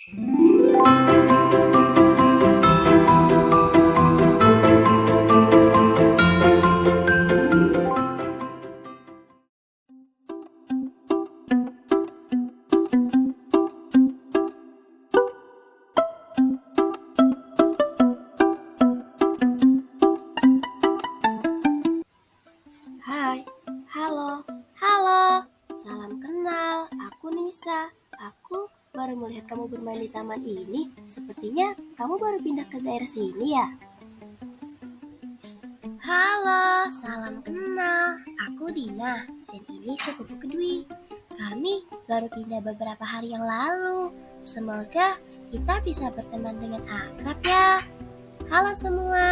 Hai, halo, halo, salam kenal, aku Nisa. Aku baru melihat kamu bermain di taman ini. Sepertinya kamu baru pindah ke daerah sini ya? Halo, salam kenal, aku Dina, dan ini sepupu Kedwi. Kami baru pindah beberapa hari yang lalu. Semoga kita bisa berteman dengan akrab ya. Halo semua.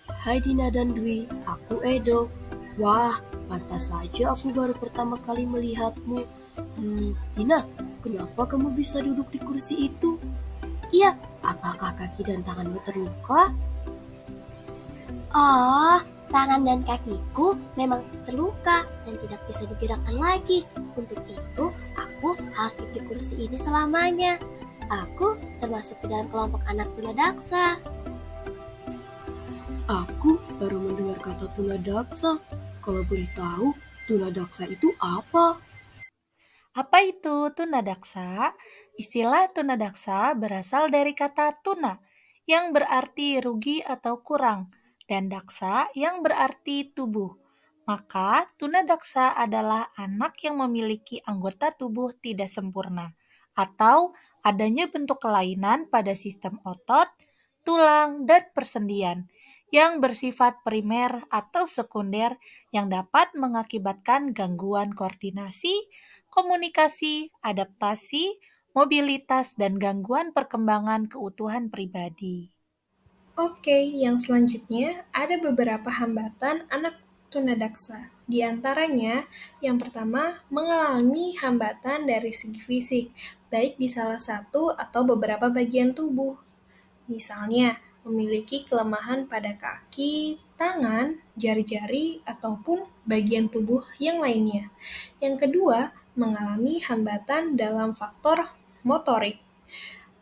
Hai Dina dan Dwi, aku Edo. Wah, pantas saja aku baru pertama kali melihatmu. Dina, kenapa kamu bisa duduk di kursi itu? Iya, Apakah kaki dan tanganmu terluka? oh, tangan dan kakiku memang terluka dan tidak bisa digerakkan lagi. Untuk itu, aku harus duduk di kursi ini selamanya. Aku termasuk ke dalam kelompok anak tunadaksa. Aku baru mendengar kata tunadaksa. Kalau boleh tahu, tunadaksa itu apa? Apa itu tunadaksa? Istilah tunadaksa berasal dari kata tuna, yang berarti rugi atau kurang, dan daksa yang berarti tubuh. Maka, tunadaksa adalah anak yang memiliki anggota tubuh tidak sempurna, atau adanya bentuk kelainan pada sistem otot, tulang, dan persendian, yang bersifat primer atau sekunder yang dapat mengakibatkan gangguan koordinasi, komunikasi, adaptasi, mobilitas, dan gangguan perkembangan keutuhan pribadi. Oke, yang selanjutnya ada beberapa hambatan anak tunadaksa. Di antaranya, yang pertama, mengalami hambatan dari segi fisik, baik di salah satu atau beberapa bagian tubuh. Misalnya, memiliki kelemahan pada kaki, tangan, jari-jari, ataupun bagian tubuh yang lainnya. Yang kedua, mengalami hambatan dalam faktor motorik,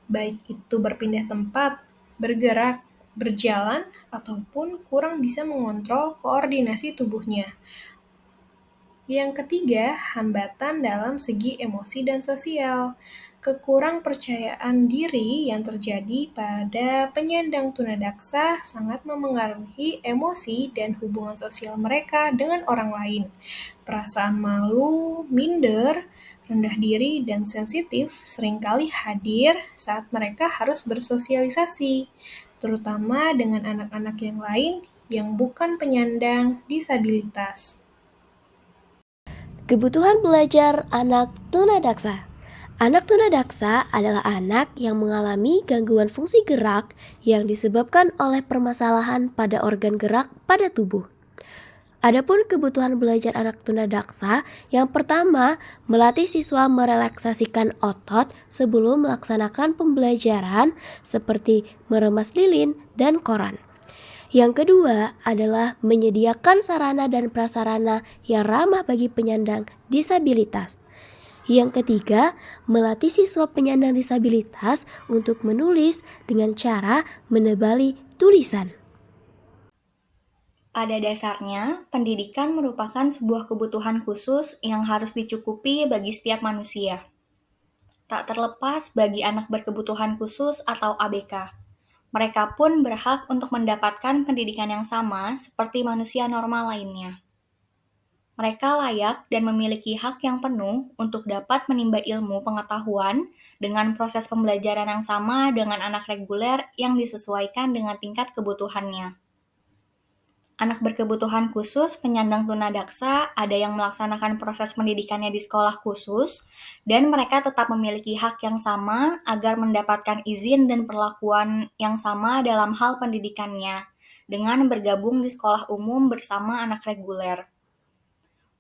baik itu berpindah tempat, bergerak, berjalan, ataupun kurang bisa mengontrol koordinasi tubuhnya. Yang ketiga, hambatan dalam segi emosi dan sosial. Kekurang percayaan diri yang terjadi pada penyandang tunadaksa sangat memengaruhi emosi dan hubungan sosial mereka dengan orang lain. Perasaan malu, minder, rendah diri, dan sensitif seringkali hadir saat mereka harus bersosialisasi, terutama dengan anak-anak yang lain yang bukan penyandang disabilitas. Kebutuhan belajar anak tunadaksa. Anak tunadaksa adalah anak yang mengalami gangguan fungsi gerak yang disebabkan oleh permasalahan pada organ gerak pada tubuh. Adapun kebutuhan belajar anak tunadaksa, yang pertama, melatih siswa merelaksasikan otot sebelum melaksanakan pembelajaran seperti meremas lilin dan koran. Yang kedua adalah menyediakan sarana dan prasarana yang ramah bagi penyandang disabilitas. Yang ketiga, melatih siswa penyandang disabilitas untuk menulis dengan cara menebali tulisan. Pada dasarnya, pendidikan merupakan sebuah kebutuhan khusus yang harus dicukupi bagi setiap manusia. Tak terlepas bagi anak berkebutuhan khusus atau ABK. Mereka pun berhak untuk mendapatkan pendidikan yang sama seperti manusia normal lainnya. Mereka layak dan memiliki hak yang penuh untuk dapat menimba ilmu pengetahuan dengan proses pembelajaran yang sama dengan anak reguler yang disesuaikan dengan tingkat kebutuhannya. Anak berkebutuhan khusus penyandang tunadaksa ada yang melaksanakan proses pendidikannya di sekolah khusus dan mereka tetap memiliki hak yang sama agar mendapatkan izin dan perlakuan yang sama dalam hal pendidikannya dengan bergabung di sekolah umum bersama anak reguler.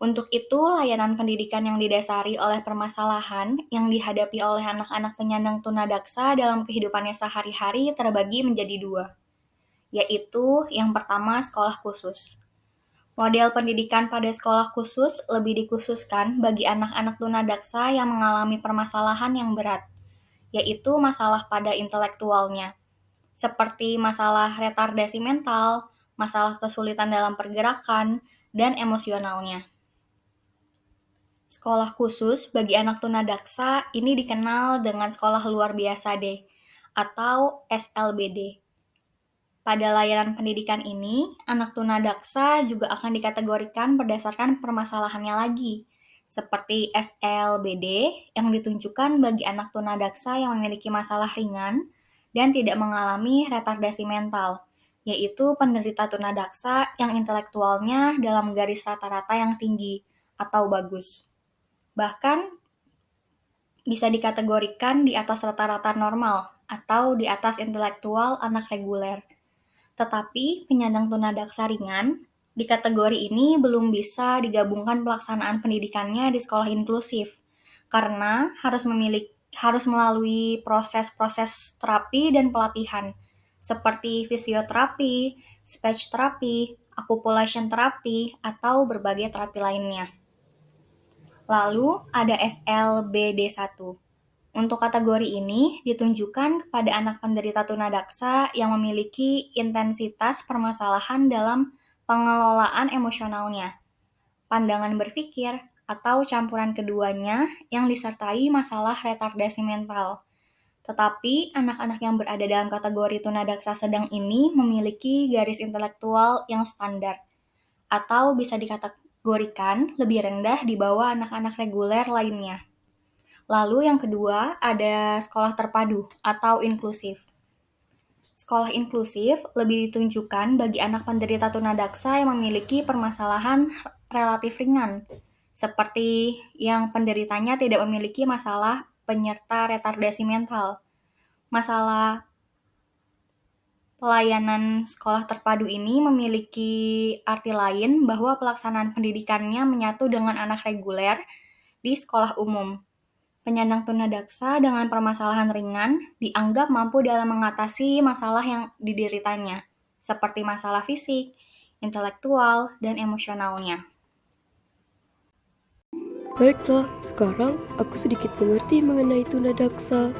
Untuk itu, layanan pendidikan yang didasari oleh permasalahan yang dihadapi oleh anak-anak penyandang tunadaksa dalam kehidupannya sehari-hari terbagi menjadi dua, yaitu yang pertama sekolah khusus. Model pendidikan pada sekolah khusus lebih dikhususkan bagi anak-anak tunadaksa yang mengalami permasalahan yang berat, yaitu masalah pada intelektualnya, seperti masalah retardasi mental, masalah kesulitan dalam pergerakan, dan emosionalnya. Sekolah khusus bagi anak tunadaksa ini dikenal dengan sekolah luar biasa D atau SLBD. Pada layanan pendidikan ini, anak tunadaksa juga akan dikategorikan berdasarkan permasalahannya lagi, seperti SLBD yang ditunjukkan bagi anak tunadaksa yang memiliki masalah ringan dan tidak mengalami retardasi mental, yaitu penderita tunadaksa yang intelektualnya dalam garis rata-rata yang tinggi atau bagus. Bahkan bisa dikategorikan di atas rata-rata normal atau di atas intelektual anak reguler. Tetapi penyandang tunadaksa ringan di kategori ini belum bisa digabungkan pelaksanaan pendidikannya di sekolah inklusif karena harus melalui proses-proses terapi dan pelatihan seperti fisioterapi, speech therapy, acupuncture therapy, atau berbagai terapi lainnya. Lalu ada SLBD1. Untuk kategori ini ditunjukkan kepada anak penderita tunadaksa yang memiliki intensitas permasalahan dalam pengelolaan emosionalnya, pandangan berpikir, atau campuran keduanya yang disertai masalah retardasi mental. Tetapi anak-anak yang berada dalam kategori tunadaksa sedang ini memiliki garis intelektual yang standar, atau bisa dikategorikan lebih rendah di bawah anak-anak reguler lainnya. Lalu yang kedua ada sekolah terpadu atau inklusif. Sekolah inklusif lebih ditunjukkan bagi anak penderita tunadaksa yang memiliki permasalahan relatif ringan, seperti yang penderitanya tidak memiliki masalah penyerta retardasi mental. Masalah pelayanan sekolah terpadu ini memiliki arti lain bahwa pelaksanaan pendidikannya menyatu dengan anak reguler di sekolah umum. Penyandang tunadaksa dengan permasalahan ringan dianggap mampu dalam mengatasi masalah yang dideritanya, seperti masalah fisik, intelektual, dan emosionalnya. Baiklah, sekarang aku sedikit mengerti mengenai tunadaksa.